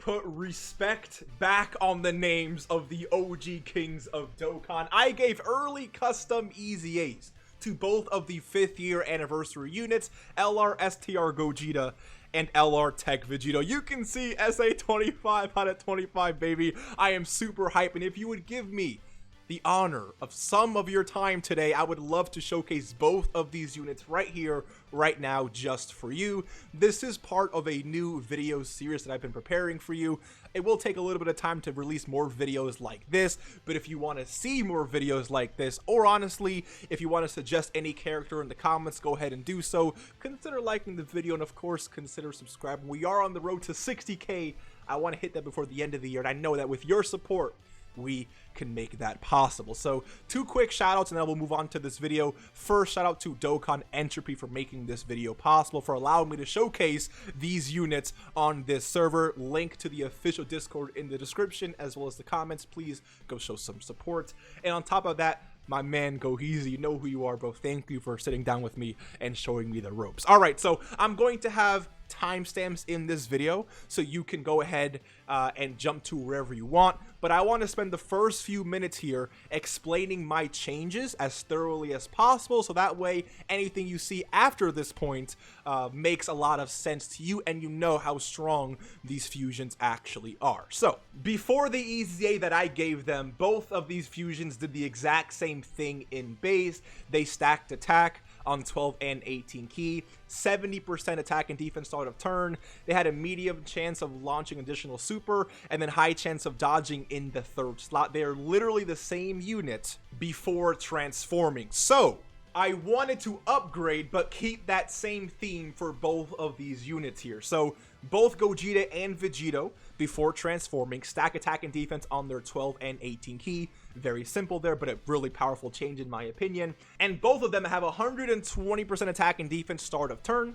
Put respect back on the names of the OG kings of Dokkan. I gave early custom EZAs to both of the 5th year anniversary units, LR STR Gogeta and LR Tech Vegito. You can see SA 25 out of 25, baby. I am super hyped, and if you would give me the honor of some of your time today, I would love to showcase both of these units right here, right now, just for you. This is part of a new video series that I've been preparing for you. It will take a little bit of time to release more videos like this, but if you want to see more videos like this, or honestly, if you want to suggest any character in the comments, go ahead and do so. Consider liking the video, and of course, consider subscribing. We are on the road to 60K. I want to hit that before the end of the year, and I know that with your support, we can make that possible. So 2 quick shout outs and then we'll move on to this video. First, shout out to Dokkan Entropy for making this video possible, for allowing me to showcase these units on this server. Link to the official Discord in the description as well as the comments. Please go show some support. And on top of that, my man GOGETA, you know who you are, bro. Thank you for sitting down with me and showing me the ropes. All right, so I'm going to have timestamps in this video so you can go ahead and jump to wherever you want, but I want to spend the first few minutes here explaining my changes as thoroughly as possible, so that way anything you see after this point makes a lot of sense to you and you know how strong these fusions actually are. So before the EZA that I gave them, both of these fusions did the exact same thing in base. They stacked attack on 12 and 18 key, 70% attack and defense start of turn. They had a medium chance of launching additional super, and then high chance of dodging in the 3rd slot. They are literally the same unit before transforming. So I wanted to upgrade but keep that same theme for both of these units here. So both Gogeta and Vegito, before transforming, stack attack and defense on their 12 and 18 key. Very simple there, but a really powerful change in my opinion. And both of them have 120% attack and defense start of turn.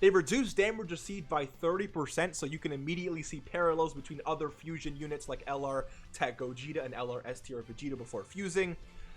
They reduce damage received by 30%, so you can immediately see parallels between other fusion units like LR Tech Gogeta and LR STR Vegeta before fusing.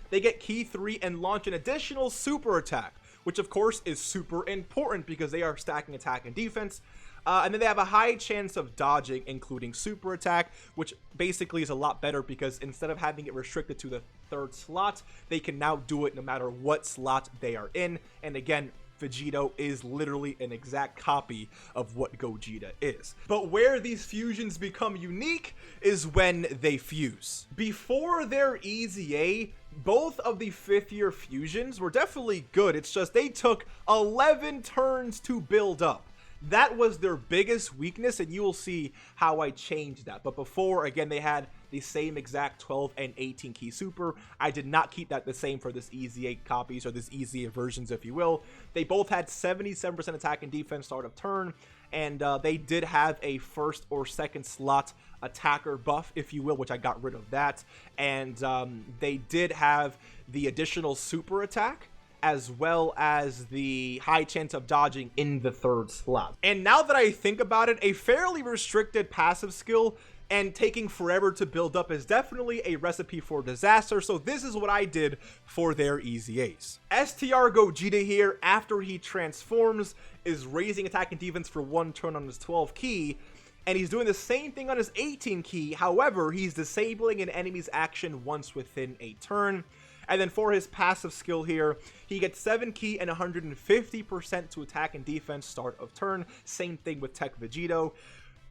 They get key 3 and launch an additional super attack, which of course is super important because they are stacking attack and defense. And then they have a high chance of dodging, including super attack, which basically is a lot better because instead of having it restricted to the 3rd slot, they can now do it no matter what slot they are in. And again, Vegito is literally an exact copy of what Gogeta is. But where these fusions become unique is when they fuse. Before their EZA, both of the 5th year fusions were definitely good. It's just they took 11 turns to build up. That was their biggest weakness, and you will see how I changed that. But before, again, they had the same exact 12 and 18 key super. I did not keep that the same for this EZA copies, or this EZA versions, if you will. They both had 77% attack and defense start of turn, and they did have a 1st or 2nd slot attacker buff, if you will, which I got rid of that. And they did have the additional super attack, as well as the high chance of dodging in the 3rd slot. And now that I think about it, a fairly restricted passive skill and taking forever to build up is definitely a recipe for disaster, so this is what I did for their EZAs. STR Gogeta here, after he transforms, is raising attack and defense for 1 turn on his 12 key, and he's doing the same thing on his 18 key. However, he's disabling an enemy's action once within a turn. And then for his passive skill here, he gets 7 key and 150% to attack and defense start of turn. Same thing with Tech Vegito.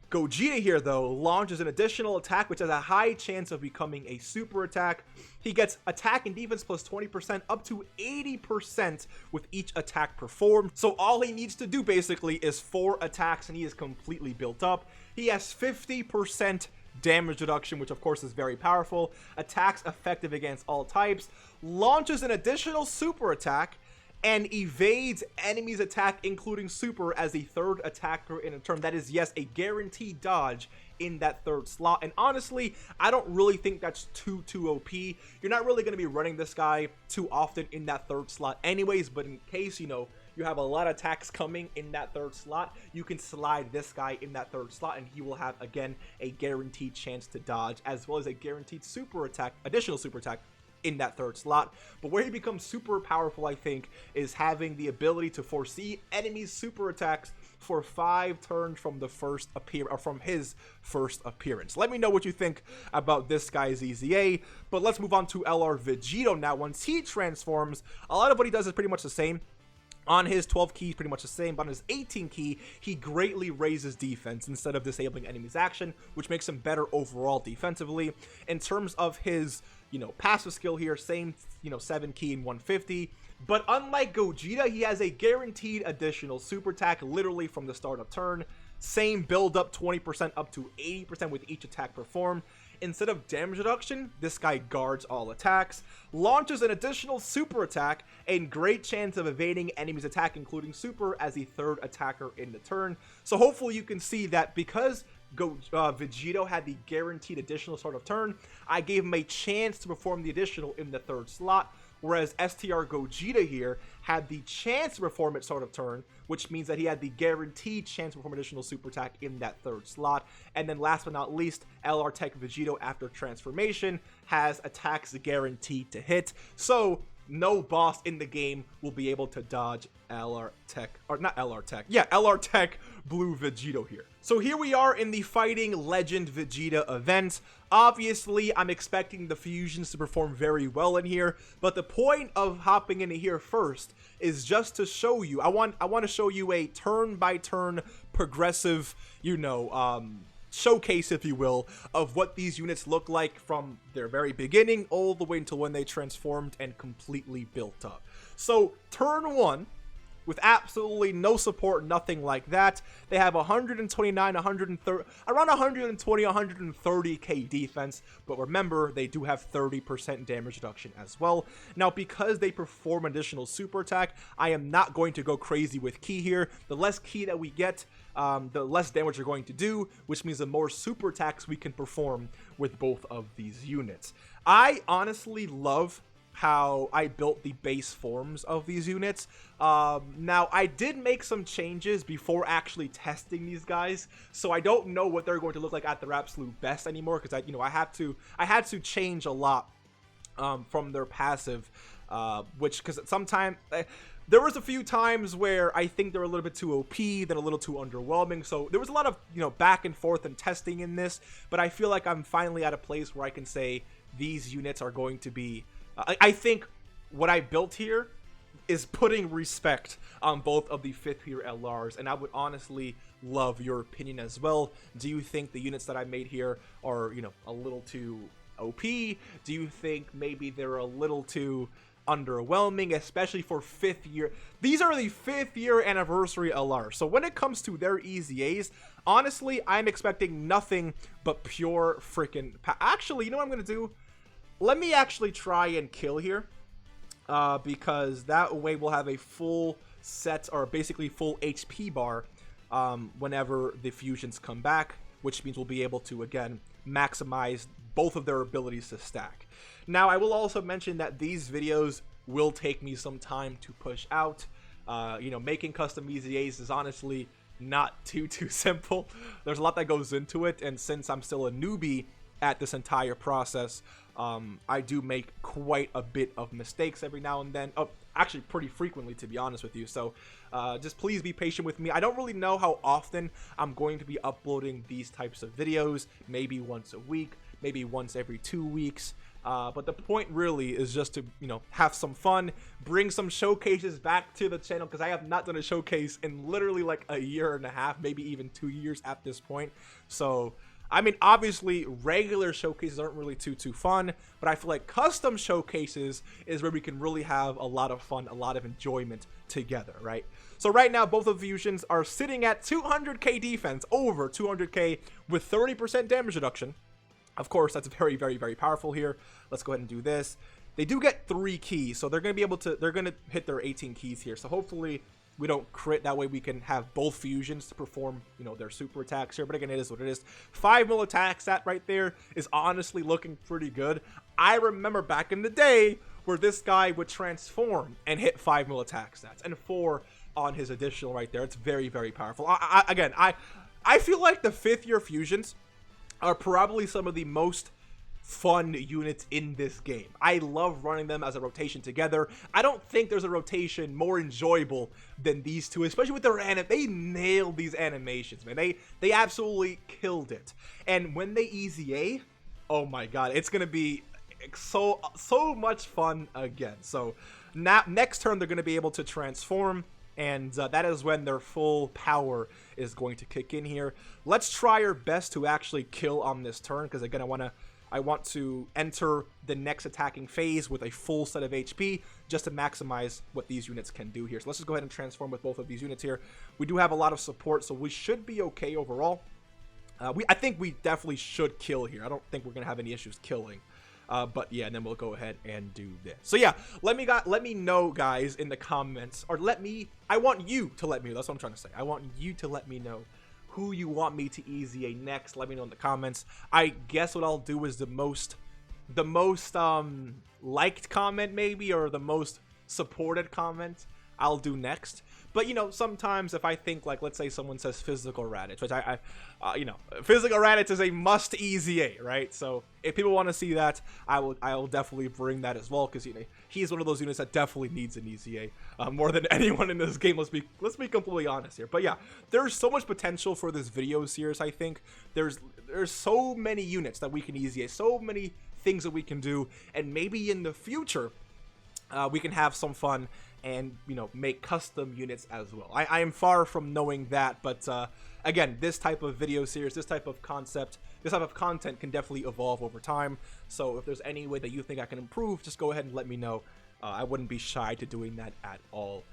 Gogeta here, though, launches an additional attack, which has a high chance of becoming a super attack. He gets attack and defense plus 20%, up to 80% with each attack performed. So all he needs to do, basically, is 4 attacks, and he is completely built up. He has 50% damage reduction, which of course is very powerful. Attacks effective against all types. Launches an additional super attack and evades enemies' attack, including super, as a 3rd attacker in a turn. That is, yes, a guaranteed dodge in that 3rd slot. And honestly, I don't really think that's too OP. You're not really going to be running this guy too often in that 3rd slot anyways, but in case, you know, you have a lot of attacks coming in that 3rd slot, you can slide this guy in that 3rd slot and he will have, again, a guaranteed chance to dodge, as well as a guaranteed super attack, additional super attack in that 3rd slot. But where he becomes super powerful, I think, is having the ability to foresee enemies' super attacks for 5 turns from from his first appearance. Let me know what you think about this guy's EZA, but let's move on to LR Vegito now. Once he transforms, a lot of what he does is pretty much the same. On his 12 key, pretty much the same, but on his 18 key, he greatly raises defense instead of disabling enemies' action, which makes him better overall defensively. In terms of his, passive skill here, same, 7 key and 150. But unlike Gogeta, he has a guaranteed additional super attack literally from the start of turn. Same build up 20% up to 80% with each attack performed. Instead of damage reduction, this guy guards all attacks, launches an additional super attack, and great chance of evading enemies' attack, including super, as the 3rd attacker in the turn. So hopefully you can see that because Vegito had the guaranteed additional start of turn, I gave him a chance to perform the additional in the 3rd slot, whereas STR Gogeta here had the chance to perform at start of turn, which means that he had the guaranteed chance to perform additional super attack in that 3rd slot. And then last but not least, LR Tech Vegito after transformation has attacks guaranteed to hit. So no boss in the game will be able to dodge LR Tech, or not LR Tech, yeah, LR Tech Blue Vegito here. So here we are in the Fighting Legend Vegeta event. Obviously, I'm expecting the fusions to perform very well in here, but the point of hopping into here first is just to show you, I want to show you a turn-by-turn progressive, showcase, if you will, of what these units look like from their very beginning all the way until when they transformed and completely built up. So turn 1, with absolutely no support, nothing like that, they have 129, 130, around 120, 130k defense, but remember, they do have 30% damage reduction as well. Now, because they perform additional super attack, I am not going to go crazy with ki here. The less ki that we get, the less damage you're going to do, which means the more super attacks we can perform with both of these units. I honestly love how I built the base forms of these units. Now, I did make some changes before actually testing these guys, so I don't know what they're going to look like at their absolute best anymore, because I had to change a lot from their passive, because sometimes there was a few times where I think they're a little bit too OP, then a little too underwhelming. So there was a lot of back and forth and testing in this, but I feel like I'm finally at a place where I can say these units are going to be. I think what I built here is putting respect on both of the 5th tier LRs, and I would honestly love your opinion as well. Do you think the units that I made here are, a little too OP? Do you think maybe they're a little too underwhelming, especially for 5th year? These are the 5th year anniversary LRs, so when it comes to their EZAs, honestly, I'm expecting nothing but pure freaking actually, you know what I'm gonna do? Let me actually try and kill here, because that way we'll have a full set, or basically full HP bar, whenever the fusions come back, which means we'll be able to, again, maximize both of their abilities to stack. Now, I will also mention that these videos will take me some time to push out. Making custom EZAs is honestly not too simple. There's a lot that goes into it, and since I'm still a newbie at this entire process, I do make quite a bit of mistakes every now and then. Actually pretty frequently, to be honest with you. So just please be patient with me. I don't really know how often I'm going to be uploading these types of videos. Maybe once a week, maybe once every 2 weeks. But the point really is just to, have some fun, bring some showcases back to the channel, because I have not done a showcase in literally like a year and a half, maybe even 2 years at this point. So I mean, obviously, regular showcases aren't really too fun, but I feel like custom showcases is where we can really have a lot of fun, a lot of enjoyment together, right? So right now, both of the fusions are sitting at 200k defense, over 200k, with 30% damage reduction. Of course, that's very powerful here. Let's go ahead and do this. They do get 3 keys, so they're going to be able to, they're going to hit their 18 keys here. So hopefully we don't crit. That way we can have both fusions to perform, their super attacks here. But again, it is what it is. 5 mil attack stat right there is honestly looking pretty good. I remember back in the day where this guy would transform and hit 5 mil attack stats, and 4 on his additional right there. It's very powerful. I feel like the 5th year fusions are probably some of the most fun units in this game. I love running them as a rotation together. I don't think there's a rotation more enjoyable than these two, especially with their they nailed these animations, man. They absolutely killed it. And when they EZA, oh my god, it's gonna be so much fun again. So now next turn they're gonna be able to transform, and that is when their full power is going to kick in here. Let's try our best to actually kill on this turn, because again, I want to enter the next attacking phase with a full set of HP just to maximize what these units can do here. So let's just go ahead and transform with both of these units here. We do have a lot of support, so we should be okay overall. I think we definitely should kill here. I don't think we're going to have any issues killing. But yeah, and then we'll go ahead and do this. So yeah, let me know, guys, in the comments, or I want you to let me know. That's what I'm trying to say. I want you to let me know who you want me to EZA next. Let me know in the comments. I guess what I'll do is the most liked comment, maybe, or the most supported comment I'll do next. But you know, sometimes if I think, like, let's say someone says physical Raditz, which you know, physical Raditz is a must EZA, right? So if people want to see that, I will definitely bring that as well, because you know, he's one of those units that definitely needs an EZA more than anyone in this game. Let's be completely honest here. But yeah, there's so much potential for this video series. I think there's so many units that we can EZA, so many things that we can do, and maybe in the future we can have some fun and, you know, make custom units as well. I am far from knowing that, but again, this type of video series, this type of concept, this type of content can definitely evolve over time. So if there's any way that you think I can improve, just go ahead and let me know. I wouldn't be shy to doing that at all.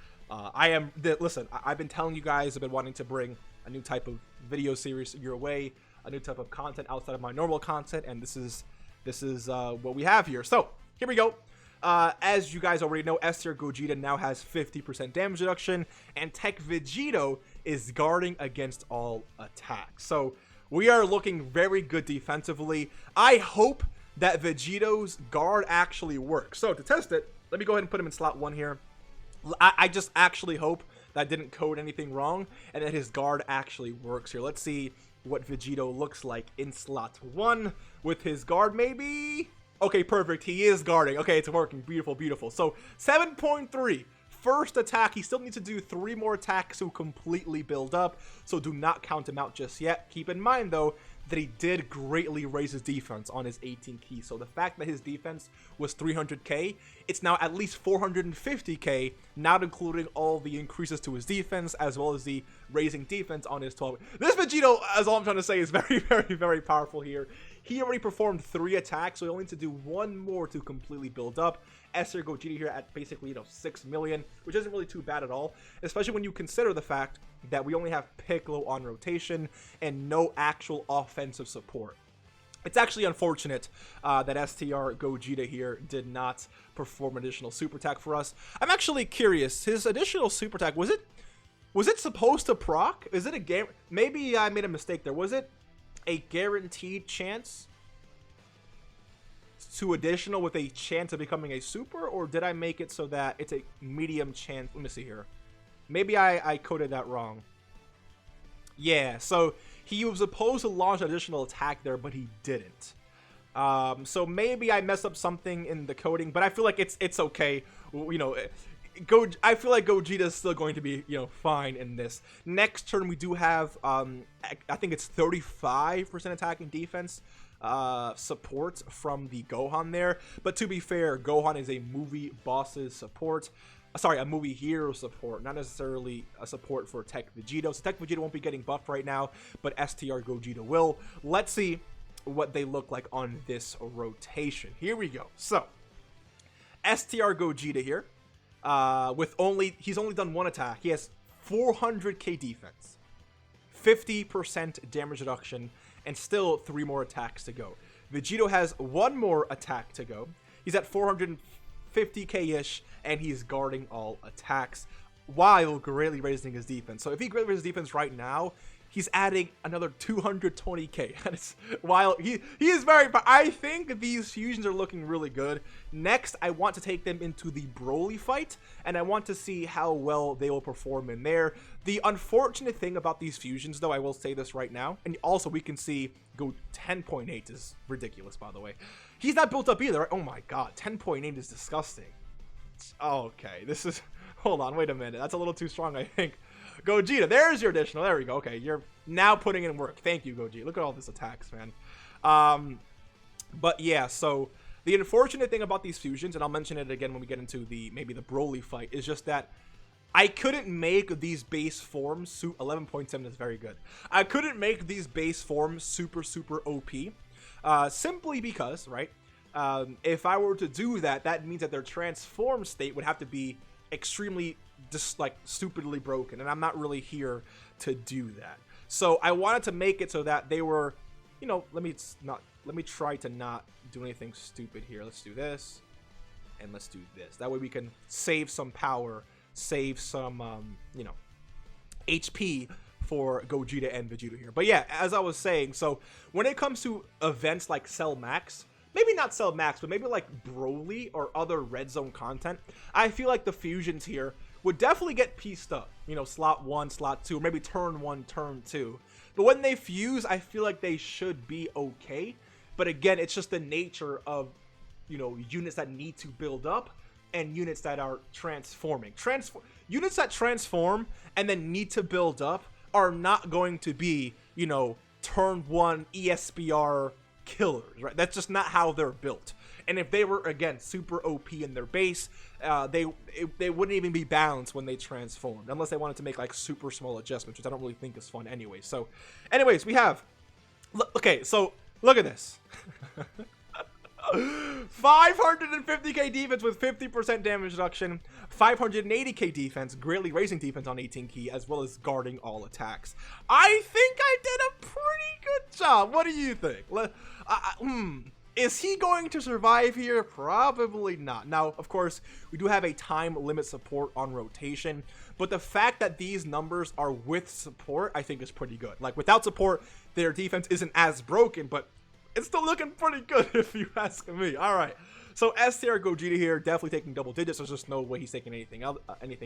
Listen, I've been telling you guys, I've been wanting to bring a new type of video series your way, a new type of content outside of my normal content, and this is what we have here. So here we go. As you guys already know, S tier Gogeta now has 50% damage reduction, and Tech Vegito is guarding against all attacks. So we are looking very good defensively. I hope that Vegito's guard actually works. So to test it, let me go ahead and put him in slot 1 here. I just actually hope that I didn't code anything wrong and that his guard actually works here. Let's see what Vegito looks like in slot 1 with his guard, maybe. Okay, perfect. He is guarding. Okay, it's working. Beautiful, beautiful. So 7.3. First attack. He still needs to do 3 more attacks to completely build up. So do not count him out just yet. Keep in mind, though, that he did greatly raise his defense on his 18 key. So the fact that his defense was 300k, it's now at least 450k, not including all the increases to his defense, as well as the raising defense on his 12. This Vegito, as all I'm trying to say, is very, very, very powerful here. He already performed 3 attacks, so he only needs to do 1 more to completely build up. S tier Gogeta here at basically, you know, 6 million, which isn't really too bad at all, especially when you consider the fact that we only have Piccolo on rotation and no actual offensive support. It's actually unfortunate that STR Gogeta here did not perform additional super attack for us. I'm actually curious, his additional super attack, was it supposed to proc? Is it a game? Maybe I made a mistake there. Was it a guaranteed chance to additional with a chance of becoming a super, or did I make it so that it's a medium chance? Let me see here. Maybe I coded that wrong. Yeah, so he was supposed to launch an additional attack there, but he didn't. So maybe I messed up something in the coding, but I feel like it's okay. You know, I feel like Gogeta is still going to be, you know, fine in this. Next turn, we do have, I think it's 35% attacking defense support from the Gohan there. But to be fair, Gohan is a movie boss's support. Sorry, a movie hero support, not necessarily a support for Tech Vegito. So Tech Vegito won't be getting buffed right now, but STR Gogeta will. Let's see what they look like on this rotation. Here we go. So, STR Gogeta here. He's only done 1 attack. He has 400k defense, 50% damage reduction, and still 3 more attacks to go. Vegito has 1 more attack to go. He's at 450k-ish, and he's guarding all attacks while greatly raising his defense. So if he greatly raises his defense right now, he's adding another 220k. While he is very, but I think these fusions are looking really good. Next, I want to take them into the Broly fight, and I want to see how well they will perform in there. The unfortunate thing about these fusions, though, I will say this right now, and also we can see go 10.8 is ridiculous, by the way. He's not built up either, right? Oh my god, 10.8 is disgusting. Okay, this is, hold on, wait a minute, that's a little too strong, I think. Gogeta, there's your additional. There we go. Okay, you're now putting in work. Thank you, Gogeta. Look at all this attacks, man. But yeah, so the unfortunate thing about these fusions, and I'll mention it again when we get into maybe the Broly fight, is just that I couldn't make these base forms. 11.7 is very good. I couldn't make these base forms super OP, simply because, right? If I were to do that, that means that their transform state would have to be extremely just like stupidly broken, and I'm not really here to do that. So I wanted to make it so that they were, you know, let me try to not do anything stupid here. Let's do this, and let's do this. That way we can save some power, save some you know, HP for Gogeta and Vegeta here. But yeah, as I was saying, so when it comes to events like Cell Max, maybe not Cell Max, but maybe like Broly or other Red Zone content, I feel like the fusions here would definitely get pieced up. You know, slot 1, slot 2, or maybe turn 1, turn 2. But when they fuse, I feel like they should be okay. But again, it's just the nature of, you know, units that need to build up and units that are transforming. Units that transform and then need to build up are not going to be, you know, turn 1 ESBR killers, right? That's just not how they're built. And if they were, again, super OP in their base, they wouldn't even be balanced when they transformed, unless they wanted to make like super small adjustments, which I don't really think is fun anyway. So anyways, we have, okay, so look at this. 550k defense with 50% damage reduction, 580k defense, greatly raising defense on 18 key, as well as guarding all attacks. I think I did a pretty good job. What do you think? Is he going to survive here? Probably not. Now, of course, we do have a time limit support on rotation, but the fact that these numbers are with support, I think is pretty good. Like, without support, their defense isn't as broken, but it's still looking pretty good if you ask me. All right. So S tier Gogeta here, definitely taking double digits. There's just no way he's taking anything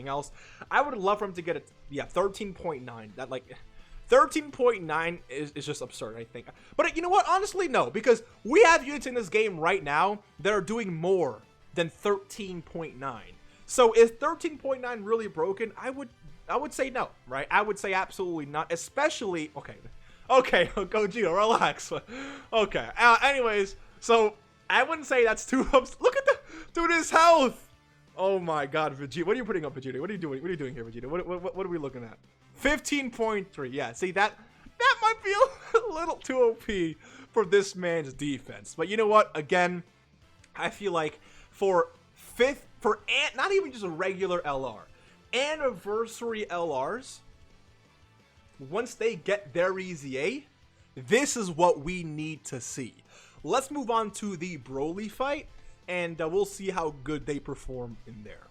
else. I would love for him to get it. Yeah, 13.9. That, like, 13.9 is just absurd, I think. But you know what? Honestly, no, because we have units in this game right now that are doing more than 13.9. So is 13.9 really broken? I would say no, right? I would say absolutely not, especially, okay, Gogeta, relax. Okay, anyways, so I wouldn't say that's too look at the dude, his health. Oh my god, Vegeta, what are you putting up, Vegeta? What are you doing? What are you doing here, Vegeta? What are we looking at? 15.3. Yeah, see, that might be a little too OP for this man's defense. But you know what? Again, I feel like for not even just a regular LR, anniversary LRs, once they get their EZA, this is what we need to see. Let's move on to the Broly fight, and we'll see how good they perform in there.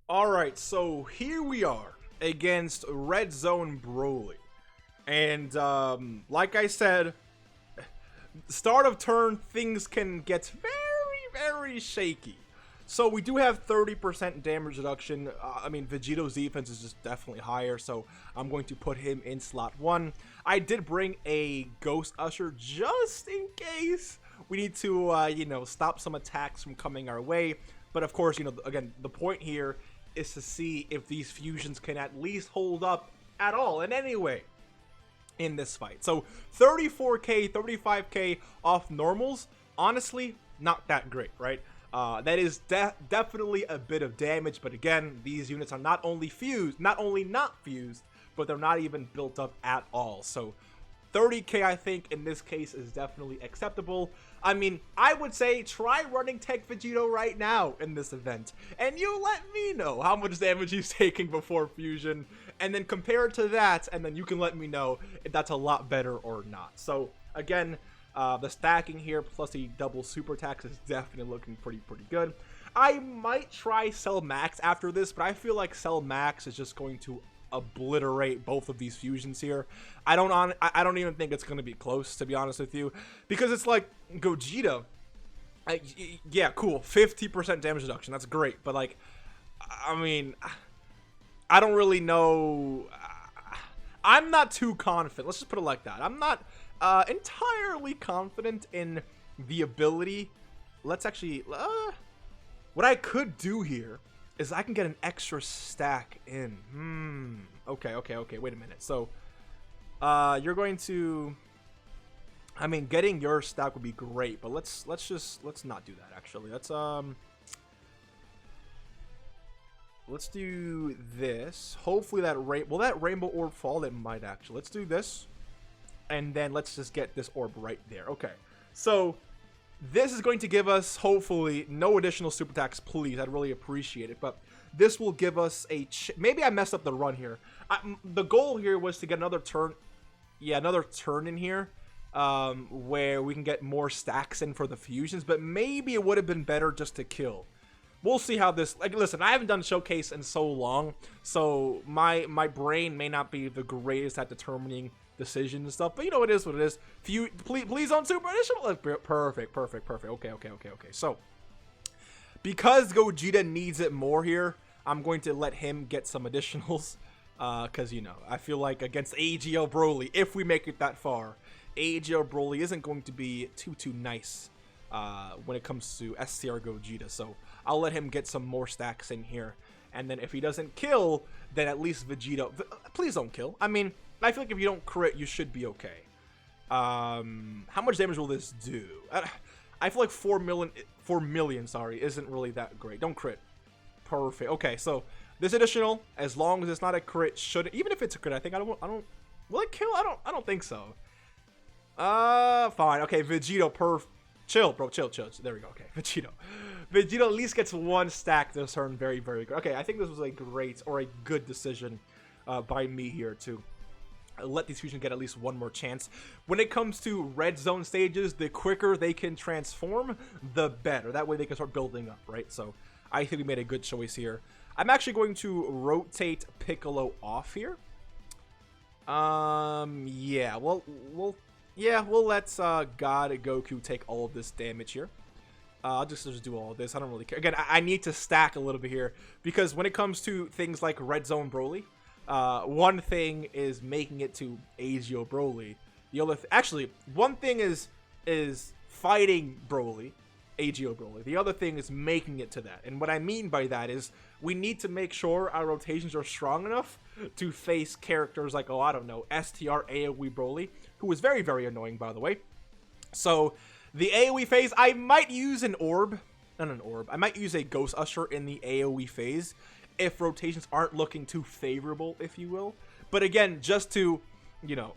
Alright, so here we are against Red Zone Broly. And like I said, start of turn, things can get very shaky. So we do have 30% damage reduction. I mean, Vegeto's defense is just definitely higher, so I'm going to put him in slot 1. I did bring a Ghost Usher just in case we need to, you know, stop some attacks from coming our way. But of course, you know, again, the point here is to see if these fusions can at least hold up at all in any way in this fight. So 34k, 35k off normals, honestly, not that great, right? That is definitely a bit of damage, but again, these units are not only not fused, but they're not even built up at all. So 30k, I think, in this case is definitely acceptable. I mean, I would say try running Tech Vegito right now in this event, and you let me know how much damage he's taking before fusion, and then compare it to that, and then you can let me know if that's a lot better or not. So again, the stacking here plus the double super attacks is definitely looking pretty good. I might try Cell Max after this, but I feel like Cell Max is just going to obliterate both of these fusions here. I don't even think it's going to be close, to be honest with you, because it's like Gogeta. Yeah, cool, 50% damage reduction. That's great, but like, I mean, I don't really know. I'm not too confident. Let's just put it like that. I'm not entirely confident in the ability. Let's actually, what I could do here is I can get an extra stack in. Okay. Wait a minute. So, you're going to, I mean, getting your stack would be great, but let's not do that. Actually, let's do this. Hopefully will that rainbow orb fall? It might actually. Let's do this, and then let's just get this orb right there. Okay, so this is going to give us, hopefully, no additional super attacks, please. I'd really appreciate it, but this will give us maybe I messed up the run here. The goal here was to get another turn. Yeah, another turn in here, where we can get more stacks in for the fusions, but maybe it would have been better just to kill. We'll see how this, like, listen, I haven't done Showcase in so long, so my brain may not be the greatest at determining decisions and stuff, but you know, it is what it is. Please don't super additional. Perfect. Okay. So, because Gogeta needs it more here, I'm going to let him get some additionals, because, you know, I feel like against AGL Broly, if we make it that far, AGL Broly isn't going to be too nice when it comes to STR Gogeta, so I'll let him get some more stacks in here, and then if he doesn't kill, then at least Vegeta, please don't kill. I mean, I feel like if you don't crit, you should be okay. How much damage will this do? I feel like 4 million, sorry, isn't really that great. Don't crit. Perfect. Okay, so this additional, as long as it's not a crit, should, even if it's a crit, I think will it kill? I don't think so. Fine. Okay, Vegeta, chill, bro, chill. There we go. Okay, Vegeta at least gets one stack this turn. Very good. Okay, I think this was a great or a good decision by me here to let these fusions get at least one more chance. When it comes to red zone stages, the quicker they can transform, the better. That way they can start building up, right? So I think we made a good choice here. I'm actually going to rotate Piccolo off here. Yeah, we'll let God Goku take all of this damage here. I'll just do all of this. I don't really care. Again, I need to stack a little bit here, because when it comes to things like Red Zone Broly, one thing is making it to AGO Broly. The other, actually, one thing is fighting Broly, AGO Broly. The other thing is making it to that. And what I mean by that is we need to make sure our rotations are strong enough to face characters like, oh, I don't know, STR AoE Broly, who is very annoying, by the way. So the AoE phase, I might use an orb. Not an orb. I might use a Ghost Usher in the AoE phase if rotations aren't looking too favorable, if you will. But again, just to, you know,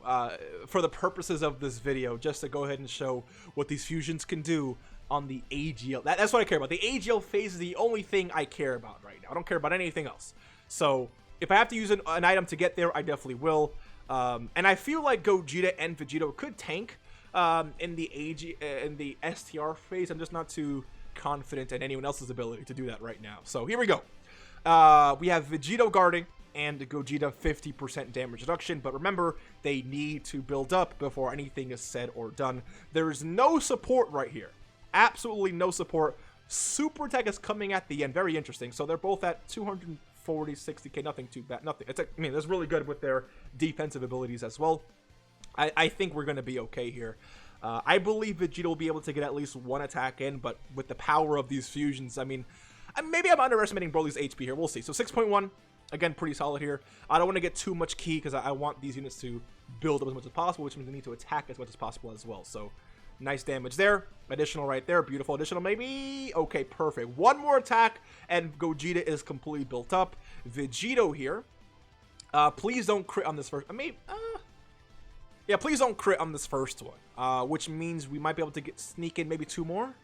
for the purposes of this video, just to go ahead and show what these fusions can do on the AGL. That's what I care about. The AGL phase is the only thing I care about right now. I don't care about anything else. So if I have to use an item to get there, I definitely will. And I feel like Gogeta and Vegeta could tank in the STR phase. I'm just not too confident in anyone else's ability to do that right now. So here we go. We have Vegeta guarding and Gogeta 50% damage reduction, but remember, they need to build up before anything is said or done. There is no support right here. Absolutely no support. Super attack is coming at the end. Very interesting. So they're both at 240, 60k. Nothing too bad. Nothing. I mean, that's really good with their defensive abilities as well. I think we're going to be okay here. I believe Vegeta will be able to get at least one attack in, but with the power of these fusions, I mean, maybe I'm underestimating Broly's HP here. We'll see. So 6.1, again, pretty solid here. I don't want to get too much ki because I want these units to build up as much as possible, which means they need to attack as much as possible as well. So nice damage there. Additional right there. Beautiful additional maybe. Okay, perfect. One more attack and Gogeta is completely built up. Vegito here. Please don't crit on this first. Yeah, please don't crit on this first one. Which means we might be able to sneak in maybe two more.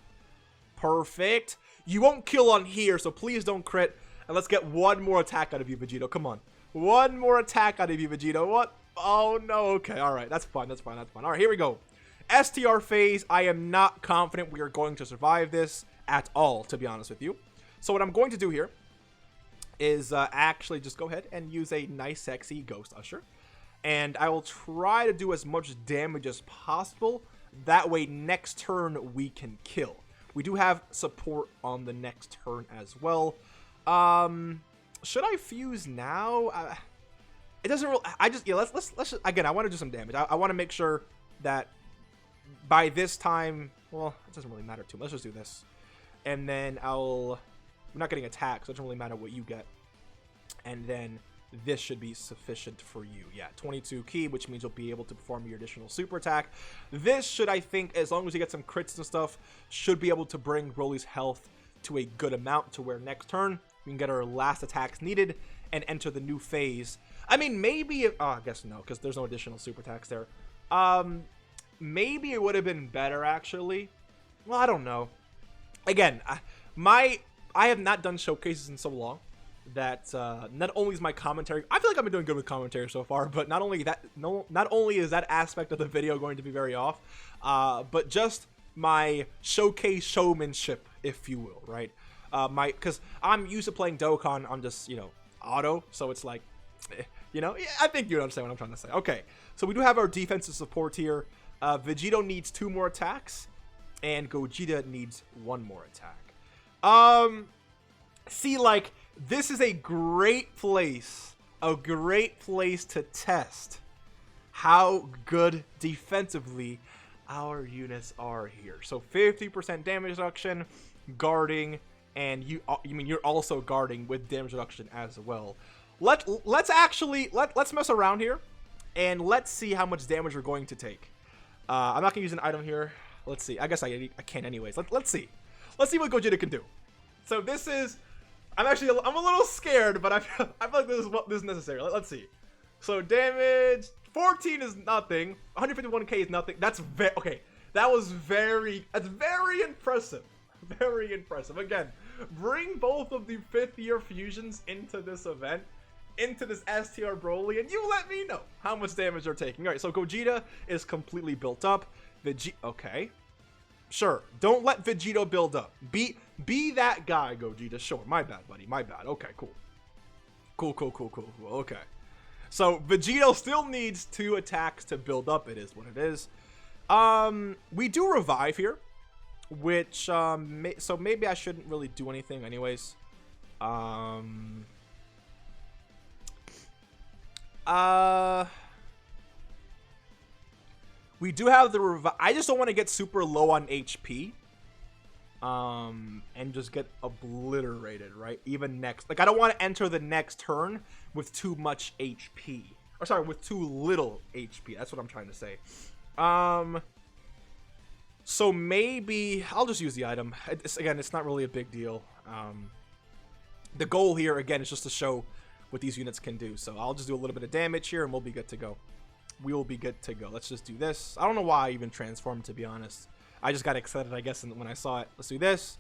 Perfect. You won't kill on here, so please don't crit. And let's get one more attack out of you, Vegito. Come on. One more attack out of you, Vegito. What? Oh, no. Okay, all right. That's fine. All right, here we go. STR phase. I am not confident we are going to survive this at all, to be honest with you. So what I'm going to do here is actually just go ahead and use a nice, sexy Ghost Usher. And I will try to do as much damage as possible. That way, next turn, we can kill. We do have support on the next turn as well. Should I fuse now? It doesn't really. Let's just, again. I want to do some damage. I want to make sure that by this time, well, it doesn't really matter too much. Let's just do this, and then we're not getting attacked, so it doesn't really matter what you get. And then this should be sufficient for you. Yeah, 22 ki, which means you'll be able to perform your additional super attack. This should, I think, as long as you get some crits and stuff, should be able to bring Broly's health to a good amount to where next turn we can get our last attacks needed and enter the new phase. I mean, maybe I guess no, because there's no additional super attacks there. Maybe it would have been better, actually. Well, I don't know. Again, I have not done showcases in so long that not only is my commentary, I feel like I've been doing good with commentary so far, but not only is that aspect of the video going to be very off, but just my showcase showmanship, if you will, right? Because I'm used to playing Dokkan on just, auto, so it's like, I think you understand what I'm trying to say. Okay, so we do have our defensive support here. Vegito needs 2 more attacks, and Gogeta needs 1 more attack. See, like, this is a great place to test how good defensively our units are here. So 50% damage reduction, guarding, and you're also guarding with damage reduction as well. Let's mess around here, and let's see how much damage we're going to take. I'm not gonna use an item here. Let's see. I guess I can't anyways. Let's see. Let's see what Gogeta can do. So this is. I'm a little scared, but I feel like this is necessary. Let's see. So damage 14 is nothing. 151k is nothing. That's okay. That's very impressive. Very impressive. Again, bring both of the 5th year fusions into this event, into this STR Broly, and you let me know how much damage they're taking. All right, so Gogeta is completely built up. Okay. Sure, don't let Vegito build up. Be that guy, Gogeta. Sure, my bad, buddy. My bad. Okay, cool. Cool. Okay. So, Vegito still needs 2 attacks to build up. It is what it is. We do revive here, which, so maybe I shouldn't really do anything anyways. We do have the revive. I just don't want to get super low on HP. And just get obliterated, right? Even next. Like, I don't want to enter the next turn with too much HP. Or, sorry, with too little HP. That's what I'm trying to say. So maybe I'll just use the item. Again, it's not really a big deal. The goal here, again, is just to show what these units can do. So I'll just do a little bit of damage here, and we'll be good to go. We will be good to go. Let's just do this. I don't know why I even transformed, to be honest. I just got excited, I guess, when I saw it. Let's do this,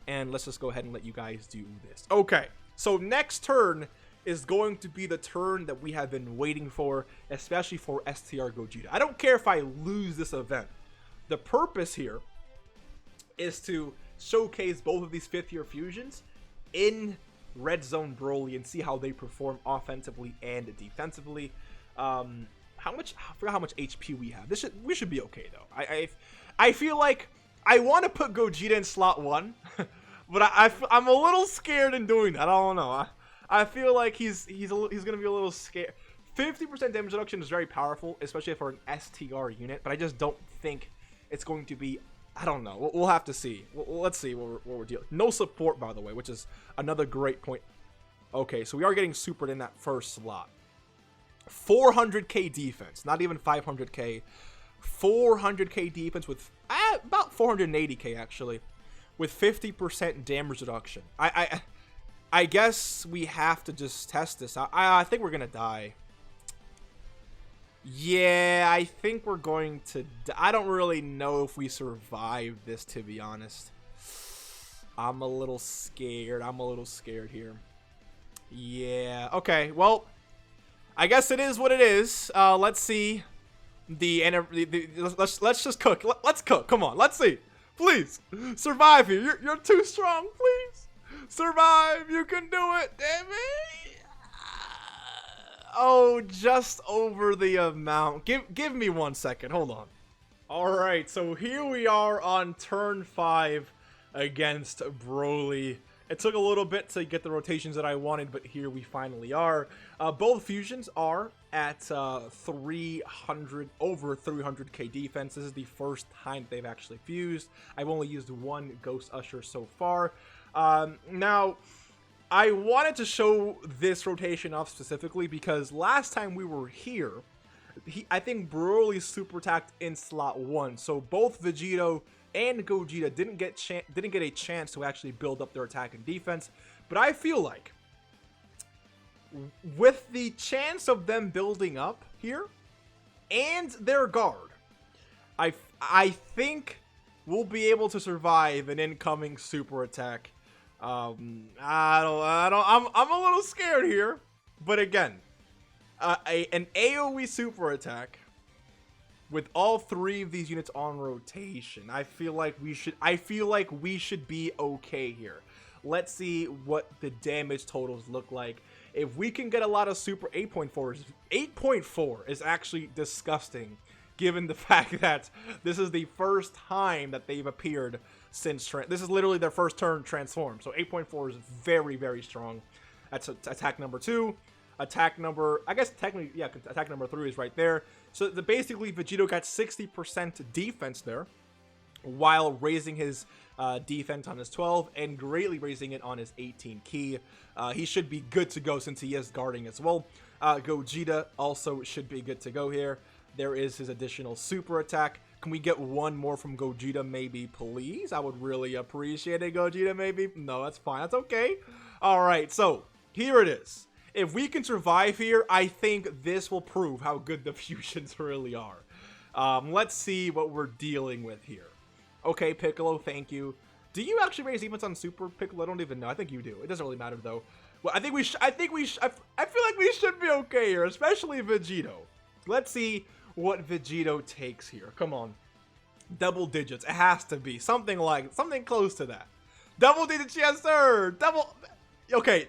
and let's just go ahead and let you guys do this. Okay, so next turn is going to be the turn that we have been waiting for, especially for STR Gogeta. I don't care if I lose this event. The purpose here is to showcase both of these 5th year fusions in Red Zone Broly and see how they perform offensively and defensively. I forgot how much HP we have. We should be okay though. I feel like I want to put Gogeta in slot 1, but I'm a little scared in doing that. I don't know. I feel like he's gonna be a little scared. 50% damage reduction is very powerful, especially for an STR unit. But I just don't think it's going to be. I don't know. We'll have to see. Let's see what we're dealing. No support, by the way, which is another great point. Okay, so we are getting supered in that first slot. 400k defense, not even 500k. 400k defense with about 480k actually, with 50% damage reduction. I guess we have to just test this. I think we're gonna die. Yeah, I think we're going to die. I don't really know if we survive this, to be honest. I'm a little scared. Here. Yeah. Okay. Well, I guess it is what it is. Let's see. Let's just cook. Let's cook. Come on. Let's see. Please survive here. You're too strong. Please Survive! You can do it! Damn it! Oh, just over the amount. Give me 1 second. Hold on. Alright, so here we are on turn 5 against Broly. It took a little bit to get the rotations that I wanted, but here we finally are. Both fusions are at 300, over 300k defense. This is the first time they've actually fused. I've only used one Ghost Usher so far. Now, I wanted to show this rotation off specifically because last time we were here, I think Broly super attacked in slot 1, so both Vegito and Gogeta didn't get a chance to actually build up their attack and defense. But I feel like with the chance of them building up here and their guard, I think we'll be able to survive an incoming super attack. I'm a little scared here, but again, an AoE super attack with all 3 of these units on rotation, I feel like we should be okay here. Let's see what the damage totals look like. If we can get a lot of super 8.4 is actually disgusting, given the fact that this is the first time that they've appeared since this is literally their first turn transformed. So 8.4 is very, very strong. That's attack number 2. Attack number, I guess technically, yeah, attack number 3 is right there. So basically, Vegito got 60% defense there, while raising his defense on his 12 and greatly raising it on his 18 key. He should be good to go since he is guarding as well. Gogeta also should be good to go here. There is his additional super attack. Can we get one more from Gogeta, maybe, please? I would really appreciate it, Gogeta, maybe. No, that's fine. That's okay. All right, so here it is. If we can survive here, I think this will prove how good the fusions really are. Let's see what we're dealing with here. Okay, Piccolo, thank you. Do you actually raise defense on Super Piccolo? I don't even know. I think you do. It doesn't really matter though. Well, I feel like we should be okay here, especially Vegito. Let's see what Vegito takes here. Come on, double digits. It has to be something close to that. Double digits, yes sir. Okay,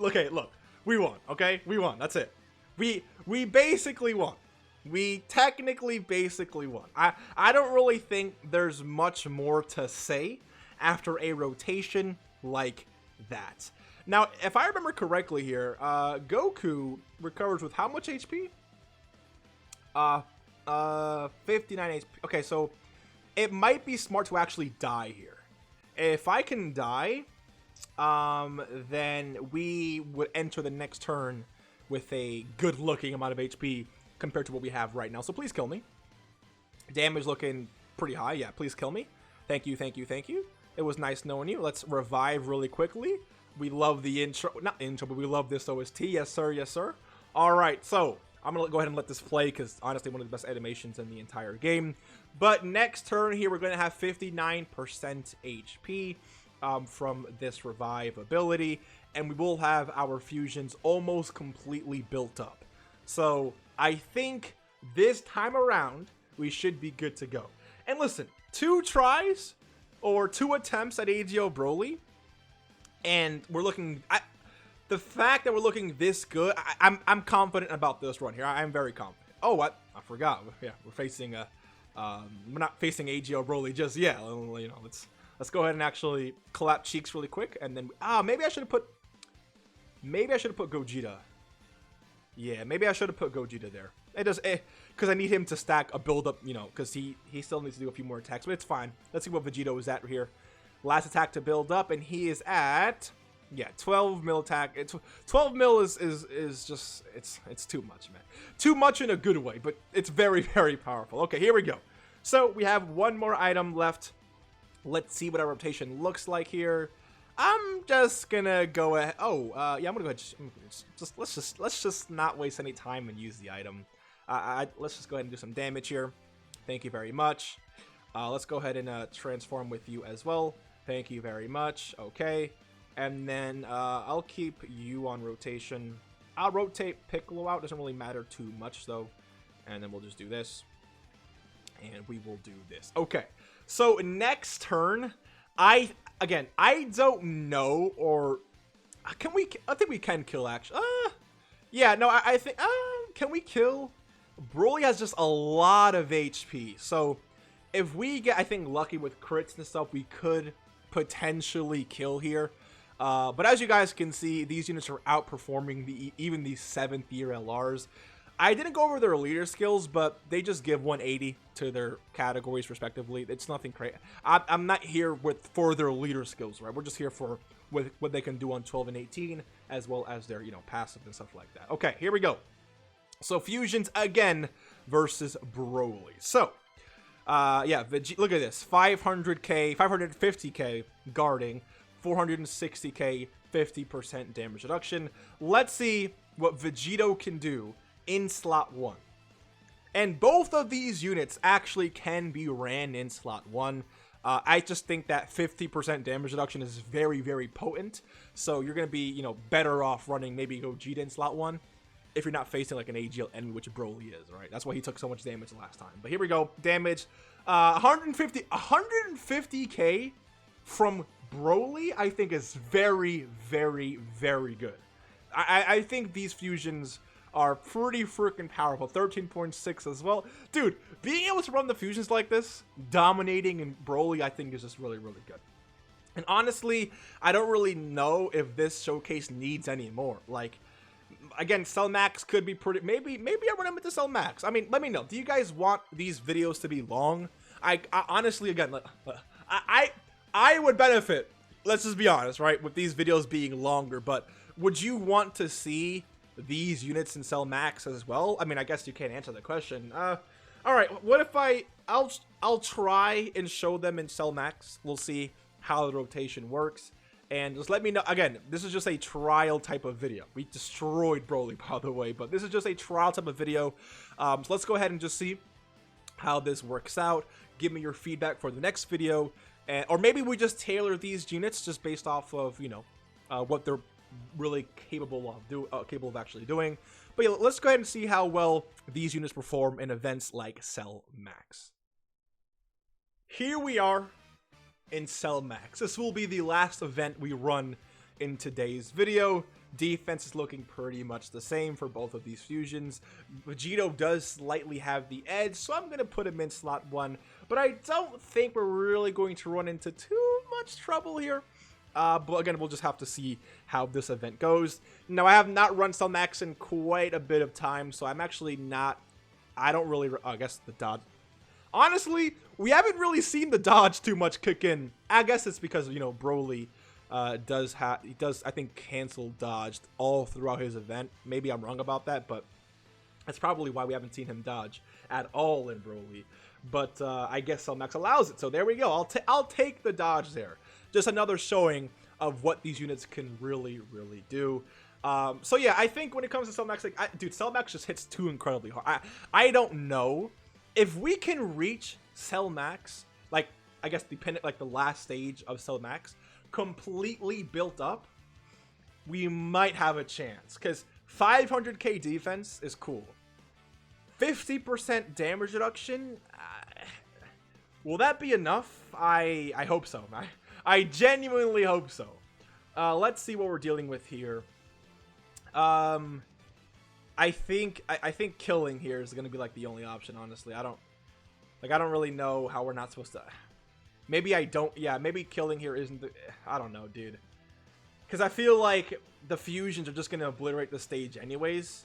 okay, look. We won, okay? We won. That's it. We basically won. We technically basically won. I don't really think there's much more to say after a rotation like that. Now, if I remember correctly here, Goku recovers with how much HP? 59 HP. Okay, so it might be smart to actually die here. If I can die, then we would enter the next turn with a good-looking amount of HP compared to what we have right now. So please kill me. Damage looking pretty high. Yeah, please kill me. Thank you, thank you, thank you. It was nice knowing you. Let's revive really quickly. We love the intro. Not intro, but we love this OST. Yes, sir. Yes, sir. All right, so I'm going to go ahead and let this play because, honestly, one of the best animations in the entire game. But next turn here, we're going to have 59% HP. From this revive ability, and we will have our fusions almost completely built up. So I think this time around we should be good to go. And listen, 2 tries or 2 attempts at EZA Broly, and we're looking at the fact that we're looking this good. I'm confident about this run here. I'm very confident. Oh, what? I forgot. Yeah, we're facing we're not facing EZA Broly just yet. You know, Let's go ahead and actually clap cheeks really quick, and then maybe I should have put Gogeta. Yeah, maybe I should have put Gogeta there. It does because I need him to stack a build up, you know, because he still needs to do a few more attacks, but it's fine. Let's see what Vegito is at here. Last attack to build up, and he is at 12 mil attack. 12 mil is just it's too much, man. Too much in a good way, but it's very, very powerful. Okay, here we go. So we have one more item left. Let's see what our rotation looks like here. I'm just gonna go ahead. Oh, yeah, I'm gonna go ahead. Let's just not waste any time and use the item. Let's just go ahead and do some damage here. Thank you very much. Let's go ahead and transform with you as well. Thank you very much. Okay, and then I'll keep you on rotation. I'll rotate Piccolo out. Doesn't really matter too much though. And then we'll just do this, and we will do this. Okay. So next turn, again, I don't know, or can we? I think we can kill actually. Yeah, no, I think. Can we kill? Broly has just a lot of HP, so if we get, I think, lucky with crits and stuff, we could potentially kill here. But as you guys can see, these units are outperforming even the 7th year LRs. I didn't go over their leader skills, but they just give 180 to their categories respectively. It's nothing crazy. I'm not here for their leader skills, right? We're just here for what they can do on 12 and 18, as well as their, passive and stuff like that. Okay, here we go. So fusions again versus Broly. So yeah, look at this: 500k, 550k guarding, 460k, 50% damage reduction. Let's see what Vegito can do in slot 1. And both of these units actually can be ran in slot 1. I just think that 50% damage reduction is very, very potent. So you're going to be, better off running maybe Gogeta in slot 1 if you're not facing like an AGL enemy, which Broly is, right? That's why he took so much damage last time. But here we go. Damage, 150k from Broly, I think is very, very, very good. I think these fusions are pretty freaking powerful. 13.6 as well. Dude, being able to run the fusions like this, dominating in Broly, I think is just really, really good. And honestly, I don't really know if this showcase needs any more. Like, again, Cell Max could be pretty, maybe I run him into Cell Max. I mean, let me know. Do you guys want these videos to be long? I honestly, again, I would benefit, let's just be honest, right, with these videos being longer, but would you want to see these units in Cell Max as well? I mean, I guess you can't answer the question. All right, what if I'll try and show them in Cell Max. We'll see how the rotation works. And just let me know. Again, this is just a trial type of video. We destroyed Broly, by the way, but this is just a trial type of video. So let's go ahead and just see how this works out. Give me your feedback for the next video. Or maybe we just tailor these units just based off of, what they're really capable of actually doing. But yeah, let's go ahead and see how well these units perform in events like Cell Max. Here we are in Cell Max. This will be the last event we run in today's video. Defense is looking pretty much the same for both of these fusions. Vegito does slightly have the edge, so I'm going to put him in slot 1. But I don't think we're really going to run into too much trouble here. But again, we'll just have to see how this event goes. Now, I have not run Cell Max in quite a bit of time, so I'm actually not... I don't really... I guess the dodge... Honestly, we haven't really seen the dodge too much kick in. I guess it's because, Broly does, I think, cancel dodged all throughout his event. Maybe I'm wrong about that, but that's probably why we haven't seen him dodge at all in Broly. But I guess Cell Max allows it, so there we go. I'll take the dodge there. Just another showing of what these units can really, really do. So yeah, I think when it comes to Cell Max, dude, Cell Max just hits too incredibly hard. I don't know if we can reach Cell Max, like, I guess depending, like the last stage of Cell Max, completely built up, we might have a chance. Because 500k defense is cool. 50% damage reduction, will that be enough? I hope so. I genuinely hope so. Let's see what we're dealing with here. I think killing here is gonna be like the only option. Honestly, I don't really know how we're not supposed to. Maybe I don't. Yeah, maybe killing here isn't. I don't know, dude. Because I feel like the fusions are just gonna obliterate the stage anyways.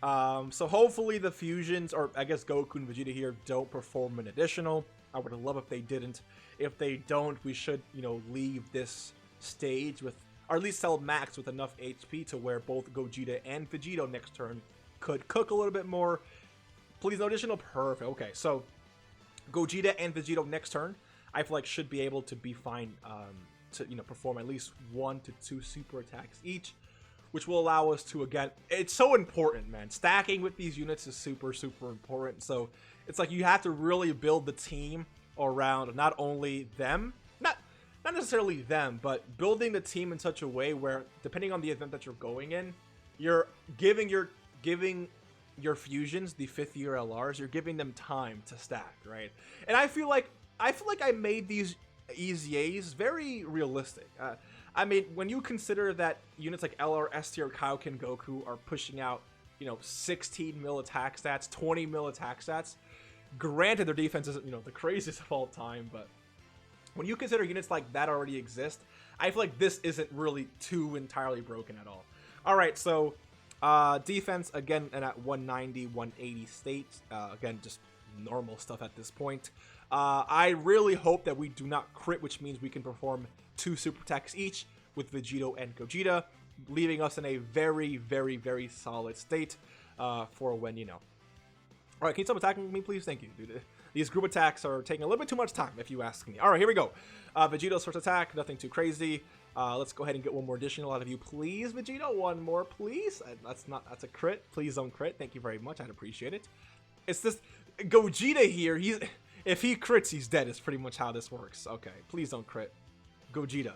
So hopefully the fusions, or I guess Goku and Vegeta here, don't perform an additional. I would love if they didn't. If they don't, we should, leave this stage with, or at least Cell Max with enough HP to where both Gogeta and Vegito next turn could cook a little bit more. Please, no additional. Perfect. Okay, so Gogeta and Vegito next turn, I feel like should be able to be fine to, perform at least 1 to 2 super attacks each, which will allow us to, again, it's so important, man. Stacking with these units is super, super important. So it's like you have to really build the team around not only them, not necessarily them, but building the team in such a way where, depending on the event that you're going in, you're giving your fusions, the 5th year LRs, you're giving them time to stack, right? And I feel like I made these EZAs, very realistic. I mean, when you consider that units like LR, S tier, Kaioken, Goku are pushing out, you know, 16 mil attack stats, 20 mil attack stats. Granted, their defense isn't, you know, the craziest of all time, but when you consider units like that already exist, I feel like this isn't really too entirely broken at all. All right, so defense, again, and at 190, 180 state. Again, just normal stuff at this point. I really hope that we do not crit, which means we can perform 2 super attacks each with Vegito and Gogeta, leaving us in a very, very, very solid state for when, you know. All right, can you stop attacking me, please? Thank you, dude. These group attacks are taking a little bit too much time, if you ask me. All right, here we go. Vegito's first attack, nothing too crazy. Let's go ahead and get one more additional out of you, please, Vegito. One more, please. That's a crit. Please don't crit. Thank you very much. I'd appreciate it. It's this Gogeta here. If he crits, he's dead. Is pretty much how this works. Okay, please don't crit, Gogeta.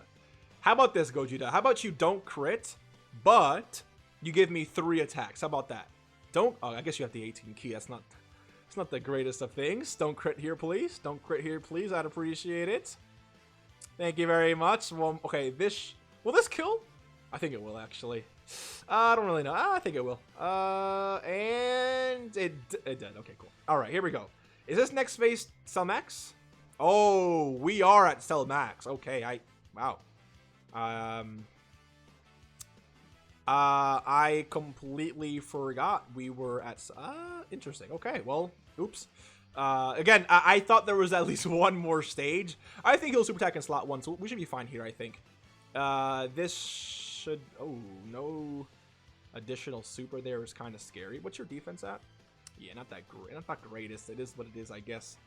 How about this, Gogeta? How about you don't crit, but you give me 3 attacks? How about that? Don't. Oh, I guess you have the 18 key. It's not the greatest of things. Don't crit here, please. Don't crit here, please. I'd appreciate it. Thank you very much. Well, okay, will this kill? I think it will, actually. I don't really know. I think it will. And it did. Okay, cool. All right, here we go. Is this next phase Cell Max? Oh, we are at Cell Max. Okay, wow. I completely forgot we were at, interesting. Okay, well, oops. Again, I thought there was at least one more stage. I think he'll super attack in slot 1, so we should be fine here, I think. This should, oh, no additional super there is kind of scary. What's your defense at? Yeah, not that great. Not the greatest. It is what it is, I guess.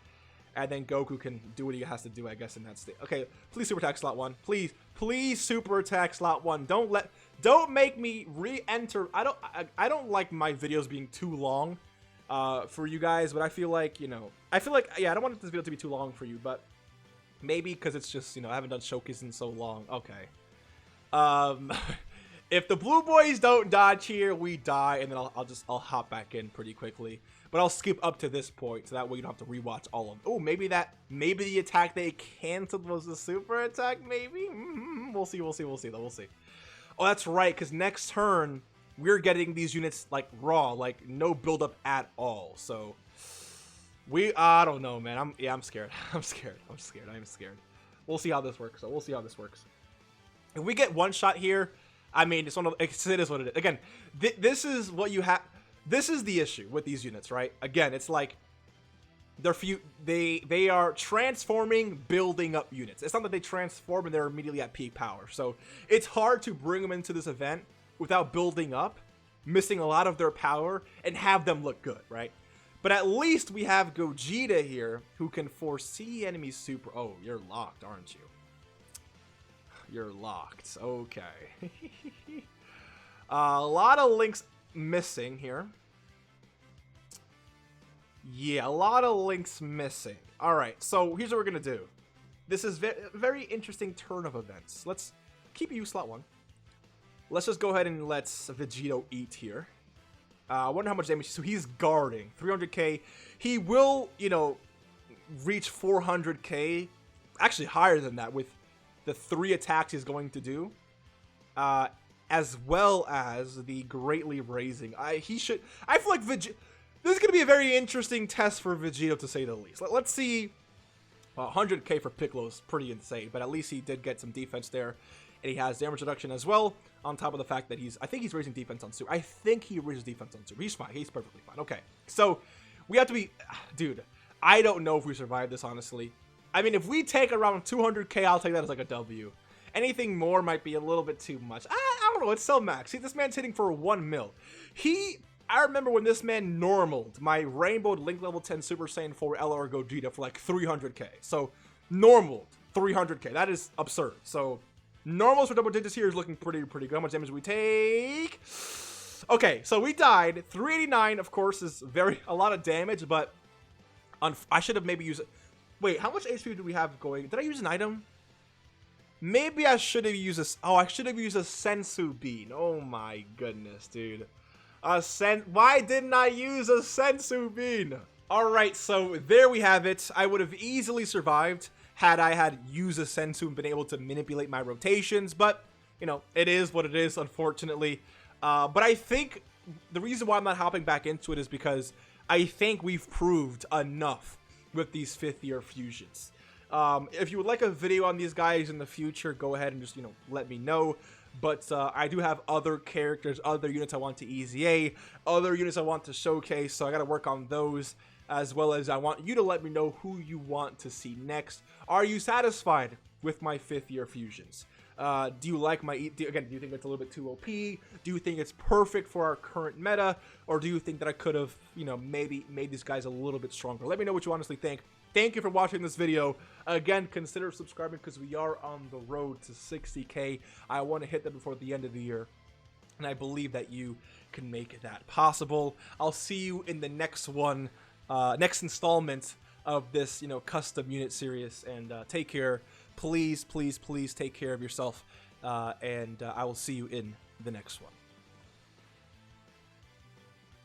And then Goku can do what he has to do, I guess, in that state. Okay, please super attack slot 1. Please super attack slot 1. Don't make me re-enter. I don't like my videos being too long for you guys, but I feel like, you know, yeah, I don't want this video to be too long for you, but maybe because it's just, you know, I haven't done showcase in so long. Okay. If the blue boys don't dodge here, we die, and then I'll hop back in pretty quickly. But I'll skip up to this point, so that way you don't have to rewatch all of them. Oh, maybe the attack they canceled was the super attack, maybe? We'll see, though, we'll see. Oh, that's right, because next turn, we're getting these units, like, raw, like, no build-up at all. So, I don't know, man. I'm scared. I'm scared. We'll see how this works, If we get one shot here, I mean, it is what it is. Again, this is what you have. This is the issue with these units, right? Again, it's like they are transforming, building up units. It's not that they transform and they're immediately at peak power. So it's hard to bring them into this event without building up, missing a lot of their power, and have them look good, right? But at least we have Gogeta here who can foresee enemy super. Oh, you're locked, aren't you? You're locked. Okay. A lot of links missing here. Yeah, a lot of links missing. All right, so here's what we're gonna do. This is very interesting turn of events. Let's keep you slot 1. Let's just go ahead and let's Vegito eat here. I wonder how much damage. So he's guarding 300k. He will, you know, reach 400k. Actually, higher than that with the 3 attacks he's going to do, as well as the greatly raising. I feel like this is going to be a very interesting test for Vegito, to say the least. Let's see. 100k for Piccolo is pretty insane, but at least he did get some defense there, and he has damage reduction as well, on top of the fact that I think he's raising defense on Super. I think he raises defense on Super. He's fine. He's perfectly fine. Okay, so we have to be, dude, I don't know if we survive this, honestly. I mean, if we take around 200k, I'll take that as like a W. Anything more might be a little bit too much. I don't know. It's Cell Max. See, this man's hitting for 1 mil. I remember when this man normaled my Rainbow Link level 10 Super Saiyan 4 LR Gogeta for like 300k. So, normaled 300k. That is absurd. So, normals for double digits here is looking pretty good. How much damage do we take? Okay, so we died. 389, of course, is a lot of damage, but I should have maybe used it. Wait, how much HP do we have going? Did I use an item? Maybe I should have used a... Oh, I should have used a Sensu Bean. Oh my goodness, dude. Why didn't I use a Sensu Bean? Alright, so there we have it. I would have easily survived had I had used a Sensu and been able to manipulate my rotations, but, you know, it is what it is, unfortunately. But I think the reason why I'm not hopping back into it is because I think we've proved enough with these 5th year fusions. If you would like a video on these guys in the future, go ahead and just, you know, let me know. But I do have other characters, other units I want to EZA, other units I want to showcase, so I got to work on those, as well as I want you to let me know who you want to see next. Are you satisfied with my 5th year fusions? Do you like my, again, do you think it's a little bit too OP? Do you think it's perfect for our current meta? Or do you think that I could have, you know, maybe made these guys a little bit stronger? Let me know what you honestly think. Thank you for watching this video. Again, consider subscribing because we are on the road to 60K. I want to hit that before the end of the year, and I believe that you can make that possible. I'll see you in the next one, next installment of this, you know, custom unit series, and take care. Please, please, please take care of yourself, and I will see you in the next one.